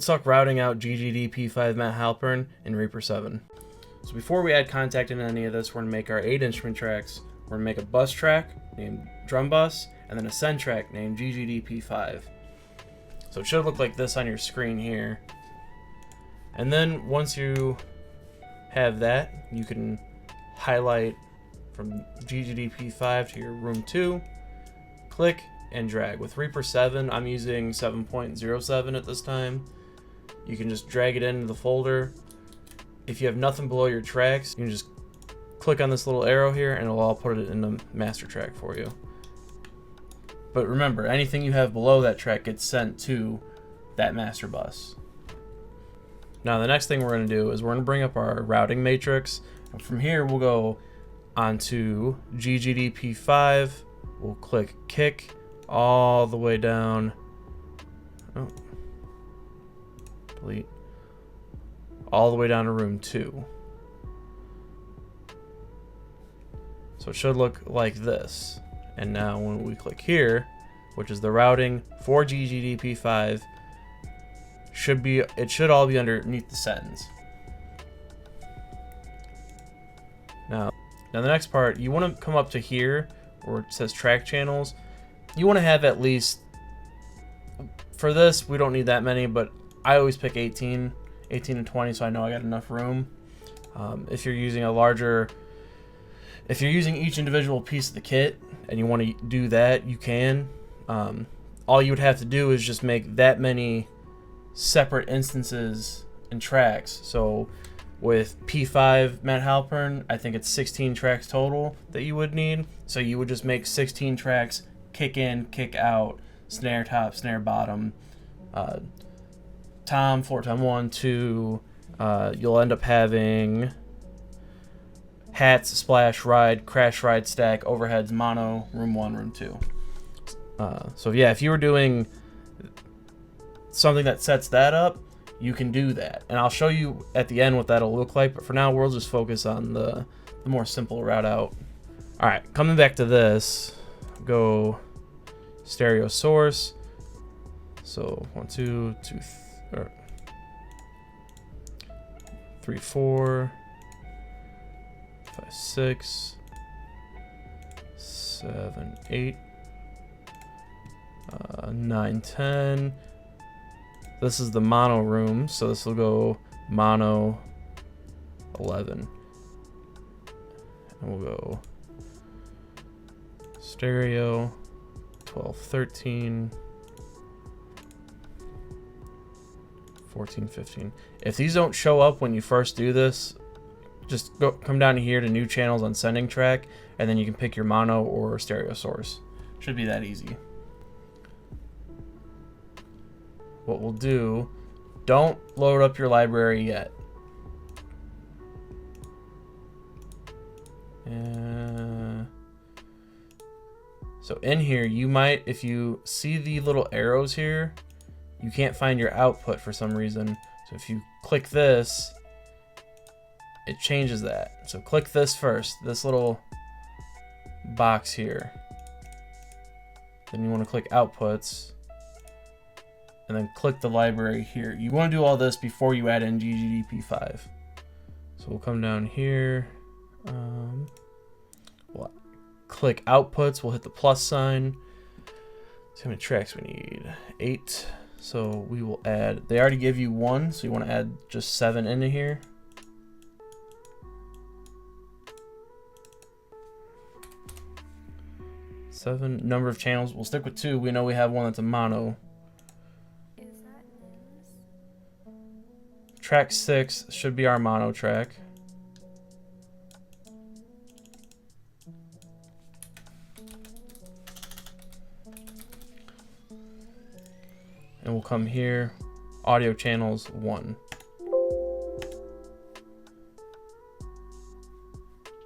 Let's talk routing out GGD P5 Matt Halpern in Reaper 7. So before we add contact into any of this, we're going to make our 8 instrument tracks. We're going to make a bus track named drum bus, and then a send track named GGD P5. So it should look like this on your screen here. And then once you have that, you can highlight from GGD P5 to your room 2, click and drag. With Reaper 7, I'm using 7.07 at this time. You can just drag it into the folder. If you have nothing below your tracks, you can just click on this little arrow here and it'll all put it in the master track for you. But remember, anything you have below that track gets sent to that master bus. Now the next thing we're going to do is we're going to bring up our routing matrix, and from here we'll go onto GGD P5. We'll click kick all the way down. Oh, delete. All the way down to room 2. So it should look like this. And now when we click here, which is the routing for GGD P5, it should all be underneath the sends. Now the next part, you want to come up to here where it says track channels. You want to have at least, for this we don't need that many, but I always pick 18 and 20 so I know I got enough room. If you're using if you're using each individual piece of the kit and you want to do that, you can. All you would have to do is just make that many separate instances and tracks. So with P5 Matt Halpern, I think it's 16 tracks total that you would need. So you would just make 16 tracks, kick in, kick out, snare top, snare bottom, tom, floor tom 1, 2. You'll end up having hats, splash, ride, crash, ride, stack, overheads, mono, room 1, room 2. So yeah, if you were doing something that sets that up, you can do that. And I'll show you at the end what that'll look like, but for now we'll just focus on the more simple route out. Alright, coming back to this, go stereo source. So 1, 2, 3, 4, 5, 6, 7, 8, 9, 10. This is the mono room, so this will go mono 11. And we'll go stereo 12, 13, 14, 15. If these don't show up when you first do this, just come down here to new channels on sending track, and then you can pick your mono or stereo source. Should be that easy. What we'll do, don't load up your library yet. So in here, you might, if you see the little arrows here, you can't find your output for some reason. So if you click this, it changes that. So click this first, this little box here. Then you want to click outputs, and then click the library here. You want to do all this before you add in GGD P5. So we'll come down here. We'll click outputs. We'll hit the plus sign. So how many tracks we need? 8. So we will add. They already give you 1, so you want to add just 7 into here. Number of channels. We'll stick with 2. We know we have one that's a mono. Track 6 should be our mono track. And we'll come here, audio channels 1.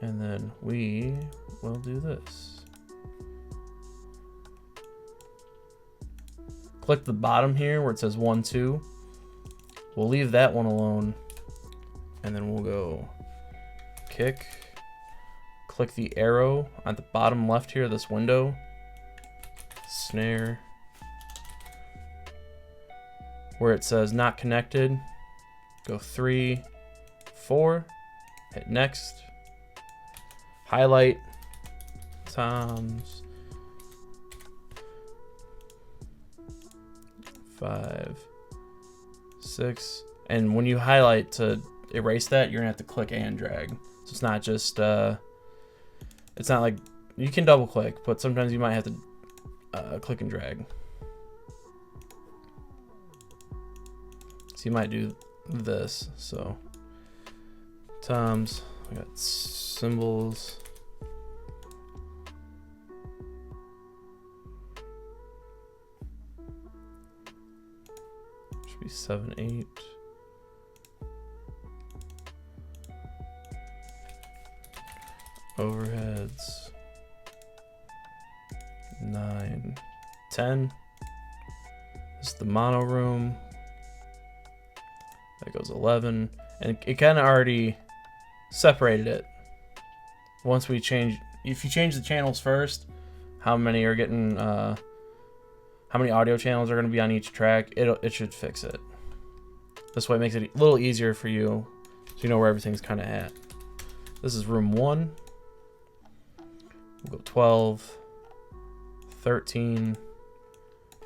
And then we will do this. Click the bottom here where it says 1, 2. We'll leave that one alone, and then we'll go kick, click the arrow at the bottom left here, this window, snare, where it says not connected, go 3, 4, hit next, highlight Tom's 5, 6, and when you highlight to erase that, you're gonna have to click and drag. So it's not just it's not like you can double click, but sometimes you might have to click and drag. So you might do this. So Tom's, we got symbols. Should be 7, 8. Overheads 9, 10. This is the mono room. That goes 11, and it kind of already separated it. Once we change, if you change the channels first, how many are getting, how many audio channels are going to be on each track, it should fix it. This way it makes it a little easier for you, so you know where everything's kind of at. This is room 1. We'll go 12, 13,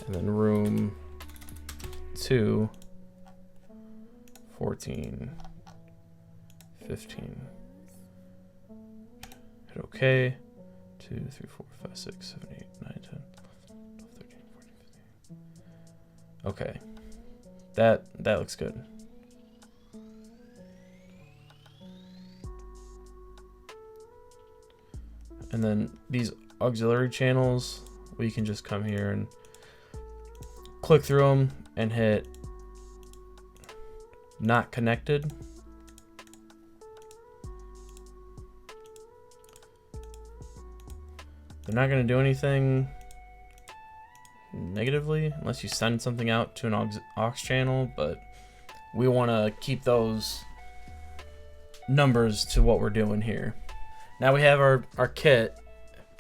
and then room 2, 14, 15. Hit OK. 2, 3, 4, 5, 6, 7, 8, 9, 10, 12, 13, 14, 15. Okay. That looks good. And then these auxiliary channels, we can just come here and click through them and hit not connected. They're not going to do anything negatively unless you send something out to an aux channel, but we want to keep those numbers to what we're doing here. Now we have our kit,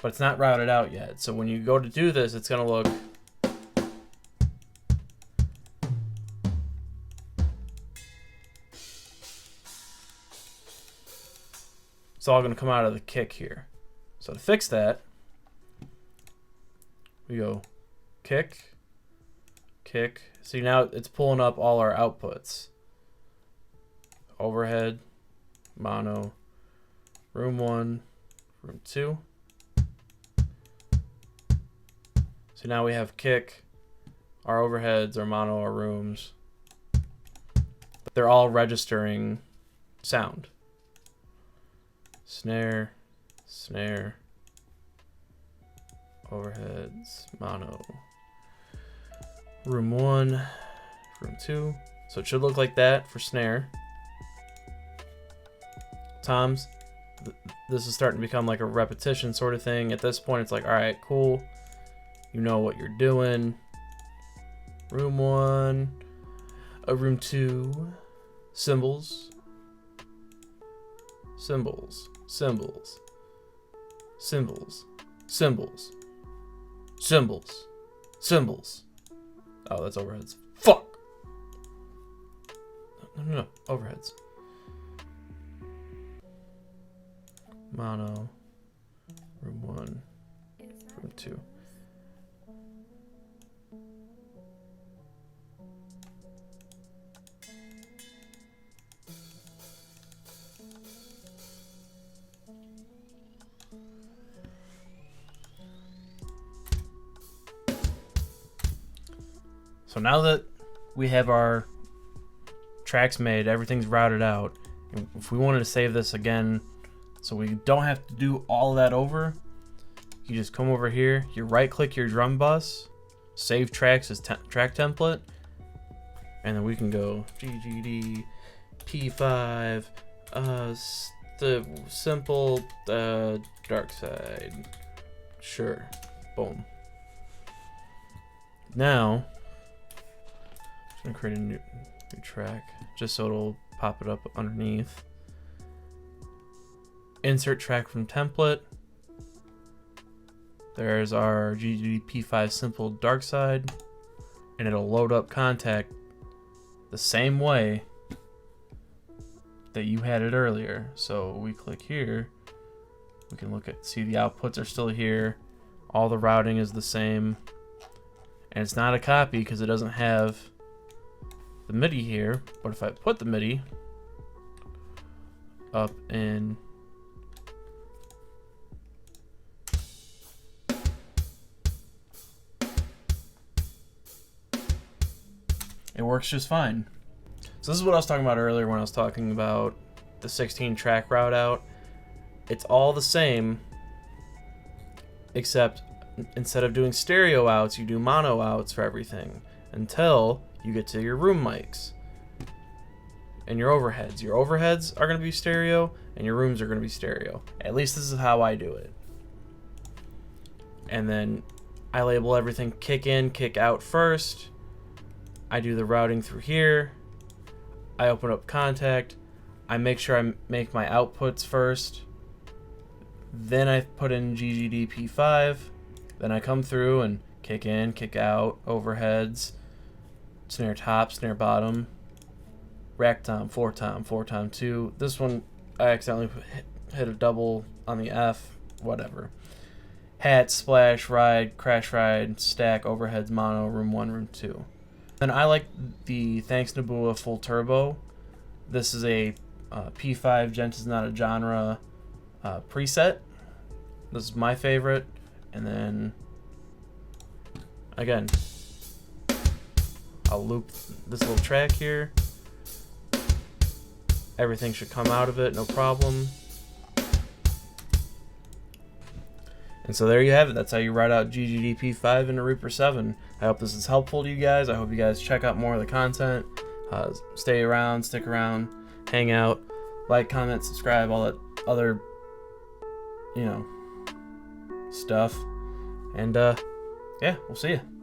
but it's not routed out yet. So when you go to do this, it's going to look it's all going to come out of the kick here. So to fix that, we go kick, kick. See, now it's pulling up all our outputs. Overhead, mono, room 1, room 2. So now we have kick, our overheads, our mono, our rooms. But they're all registering sound. Snare, snare, overheads, mono, room 1, room 2. So it should look like that for snare. Toms, this is starting to become like a repetition sort of thing. At this point, it's like, all right, cool. You know what you're doing. Room 1, room 2, cymbals, cymbals, cymbals, cymbals, cymbals, cymbals, cymbals. Oh, that's overheads. Fuck! No, overheads. Mono, room 1, room 2. So now that we have our tracks made, everything's routed out, and if we wanted to save this again so we don't have to do all that over, you just come over here, you right click your drum bus, save tracks as track template, and then we can go GGD P5 the simple dark side. Sure. Boom. Now I'm gonna create a new track just so it'll pop it up underneath. Insert track from template. There's our GGD P5 simple dark side, and it'll load up contact the same way that you had it earlier. So we click here, we can see the outputs are still here, all the routing is the same, and it's not a copy because it doesn't have the MIDI here. But if I put the MIDI up in it works just fine. So this is what I was talking about earlier when I was talking about the 16 track route out. It's all the same, except instead of doing stereo outs, you do mono outs for everything until you get to your room mics and your overheads. Your overheads are going to be stereo and your rooms are going to be stereo. At least this is how I do it. And then I label everything kick in, kick out first. I do the routing through here. I open up contact. I make sure I make my outputs first. Then I put in GGD P5. Then I come through and kick in, kick out, overheads, snare top, snare bottom, rack tom, 4-tom, 4-tom 2. This one I accidentally hit a double on the F, whatever. Hat, splash, ride, crash ride, stack, overheads, mono, room 1, room 2. Then I like the Thanks Nabua Full Turbo. This is a P5 Gent is not a genre preset. This is my favorite. And then again, I'll loop this little track here. Everything should come out of it, no problem. And so there you have it. That's how you write out GGD P5 into Reaper 7. I hope this is helpful to you guys. I hope you guys check out more of the content. Stay around, stick around, hang out, like, comment, subscribe, all that other, stuff. And yeah, we'll see you.